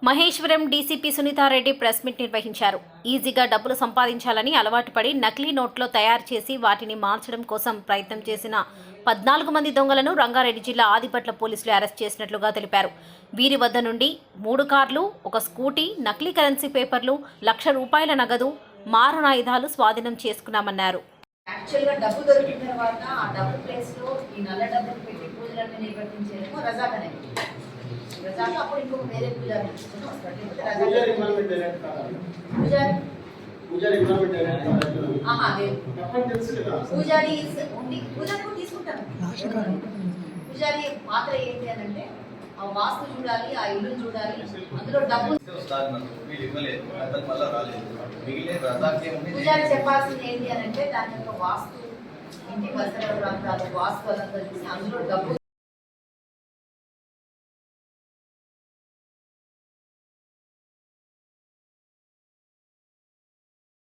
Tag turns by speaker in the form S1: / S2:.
S1: Maheshwaram DCP Sunitha Reddy press meet నిర్వహించారు. ఈజీగా డబ్బులు సంపాదించాలని అలవాటు పడి నకిలీ నోట్లు తయారు చేసి వాటిని మార్చడం కోసం ప్రయత్నం చేసిన 14 మంది దొంగలను రంగారెడ్డి జిల్లా ఆదిపట్ల పోలీసులు అరెస్ట్ చేసినట్లుగా తెలిపారు. వీరి వద్ద నుండి 3 కార్లు, 1 స్కూటీ, నకిలీ కరెన్సీ పేపర్లు, ₹1,00,000 నగదు, మారణాయుధాలు స్వాధీనం చేసుకున్నామన్నారు.
S2: యాక్చువల్గా డబ్బు దొరికిన తర్వాత ఆ డబ్బు ప్లేస్లో ఈ నల్ల డబ్బులు పెట్టి పూజలన్నీ నిర్వర్తించేదేమో రజాక్ అనేది. రజాక్ అప్పుడు ఇంకొక వేరే పూజారి తీసుకుని వస్తాడు. పూజారి ఉండి పూజారి కూడా తీసుకుంటాను. పూజారి పాత్ర ఏంటి అని అంటే ఆ వాస్తు చూడాలి, ఆ ఇల్లు చూడాలి, అందులో డబ్బు. పూజారి చెప్పాల్సింది ఏంటి అని అంటే దాని యొక్క వాస్తు, ఇంటి పరిసర ప్రాంతాలు, వాస్తు అలంతా చూసి అందులో డబ్బు